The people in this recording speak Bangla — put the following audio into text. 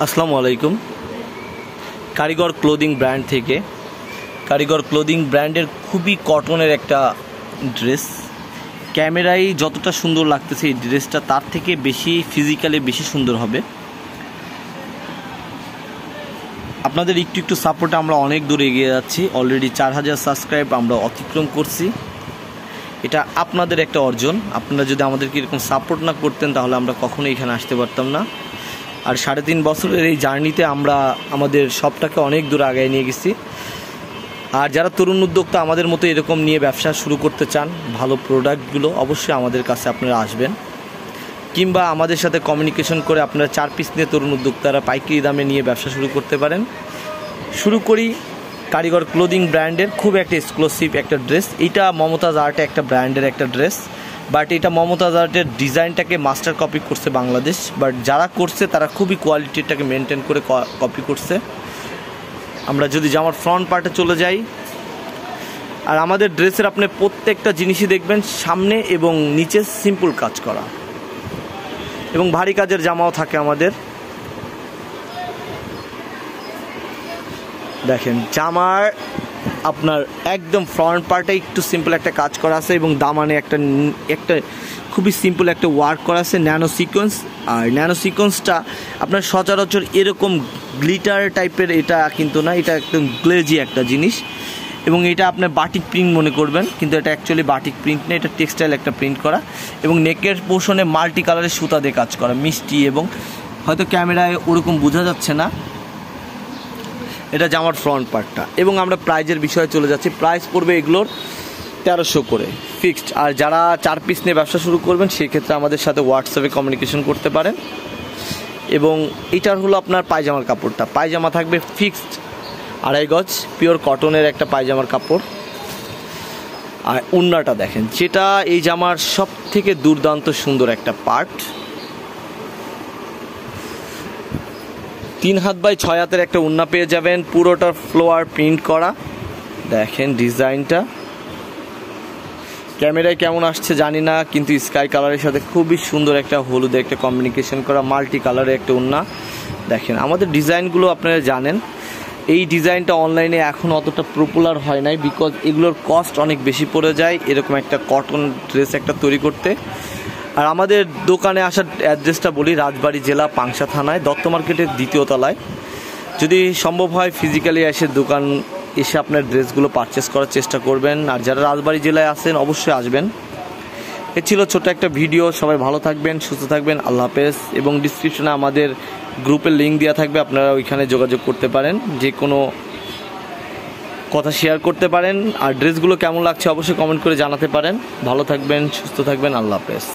আসসালামু আলাইকুম। কারিগর ক্লোদিং ব্র্যান্ড থেকে কারিগর ক্লোদিং ব্র্যান্ডের খুবই কটনের একটা ড্রেস। ক্যামেরায় যতটা সুন্দর লাগতেছে এই ড্রেসটা তার থেকে বেশি ফিজিক্যালি বেশি সুন্দর হবে। আপনাদের একটু একটু সাপোর্টে আমরা অনেক দূরে এগিয়ে যাচ্ছি। অলরেডি 4000 সাবস্ক্রাইব আমরা অতিক্রম করছি। এটা আপনাদের একটা অর্জন। আপনারা যদি আমাদেরকে এরকম সাপোর্ট না করতেন তাহলে আমরা কখনোই এখানে আসতে পারতাম না। আর 3.5 বছরের এই জার্নিতে আমরা আমাদের সবটাকে অনেক দূর আগায় নিয়ে গেছি। আর যারা তরুণ উদ্যোক্তা আমাদের মতো এরকম নিয়ে ব্যবসা শুরু করতে চান, ভালো প্রোডাক্টগুলো অবশ্যই আমাদের কাছে আপনারা আসবেন, কিংবা আমাদের সাথে কমিউনিকেশন করে আপনারা 4 পিস নিয়ে তরুণ উদ্যোক্তারা পাইকারি দামে নিয়ে ব্যবসা শুরু করতে পারেন। শুরু করি কারিগর ক্লোদিং ব্র্যান্ডের খুব একটা এক্সক্লুসিভ একটা ড্রেস। এইটা মমতাজ আর্টে একটা ব্র্যান্ডের একটা ড্রেস, বাট এটা মমতাজ আর্টের ডিজাইনটাকে মাস্টার কপি করছে বাংলাদেশ। বাট যারা করছে তারা খুবই কোয়ালিটিটাকে মেনটেন করে কপি করছে। আমরা যদি জামার ফ্রন্ট পার্টে চলে যাই, আর আমাদের ড্রেসের আপনি প্রত্যেকটা জিনিসই দেখবেন সামনে এবং নিচে সিম্পল কাজ করা, এবং ভারী কাজের জামাও থাকে আমাদের। দেখেন জামার আপনার একদম ফ্রন্ট পার্টে একটু সিম্পল একটা কাজ করা আছে, এবং দামানে একটা খুবই সিম্পল একটা ওয়ার্ক করা আছে, ন্যানো সিকোয়েন্স। আর ন্যানো সিকোয়েন্সটা আপনার সচরাচর এরকম গ্লিটার টাইপের এটা কিন্তু না, এটা একদম গ্লেজি একটা জিনিস। এবং এটা আপনার বাটিক প্রিন্ট মনে করবেন, কিন্তু এটা অ্যাকচুয়ালি বাটিক প্রিন্ট না, এটা টেক্সটাইল একটা প্রিন্ট করা। এবং নেকের পোর্শনে মাল্টি কালারের সুতা দিয়ে কাজ করা, মিষ্টি, এবং হয়তো ক্যামেরায় ওরকম বোঝা যাচ্ছে না। এটা জামার ফ্রন্ট পার্টটা। এবং আমরা প্রাইজের বিষয়ে চলে যাচ্ছি। প্রাইস পড়বে এগুলোর 1300 করে ফিক্সড। আর যারা 4 পিস নিয়ে ব্যবসা শুরু করবেন সেক্ষেত্রে আমাদের সাথে হোয়াটসঅ্যাপে কমিউনিকেশন করতে পারেন। এবং এটার হলো আপনার পায়জামার কাপড়টা, পায়জামা থাকবে ফিক্সড 2.5 গজ পিওর কটনের একটা পায়জামার কাপড়। আর উন্নাটা দেখেন, যেটা এই জামার সব থেকে দুর্দান্ত সুন্দর একটা পার্ট। 3 হাত বাই 6 হাতের একটা উন্না পেয়ে যাবেন, পুরোটা ফ্লোয়ার প্রিন্ট করা। দেখেন ডিজাইনটা ক্যামেরায় কেমন আসছে জানি না, কিন্তু স্কাই কালারের সাথে খুবই সুন্দর একটা হলুদ একটা কম্বিনেশন করা মাল্টি কালারের একটা উন্না। দেখেন আমাদের ডিজাইনগুলো আপনারা জানেন, এই ডিজাইনটা অনলাইনে এখন অতটা পপুলার হয় নাই, বিকজ এগুলোর কস্ট অনেক বেশি পড়ে যায় এরকম একটা কটন ড্রেস একটা তৈরি করতে। আর আমাদের দোকানে আসার অ্যাড্রেসটা বলি, রাজবাড়ী জেলা পাংশা থানায় দত্ত মার্কেটের 2য় তলায়। যদি সম্ভব হয় ফিজিক্যালি এসে দোকান এসে আপনার ড্রেসগুলো পারচেস করার চেষ্টা করবেন। আর যারা রাজবাড়ী জেলায় আসেন অবশ্যই আসবেন। এ ছিল ছোট একটা ভিডিও। সবাই ভালো থাকবেন, সুস্থ থাকবেন, আল্লাহ হাফেজ। এবং ডিসক্রিপশনে আমাদের গ্রুপের লিঙ্ক দেওয়া থাকবে, আপনারা ওইখানে যোগাযোগ করতে পারেন, যে কোনো কথা শেয়ার করতে পারেন। আর ড্রেসগুলো কেমন লাগছে অবশ্যই কমেন্ট করে জানাতে পারেন। ভালো থাকবেন, সুস্থ থাকবেন, আল্লাহ হাফেজ।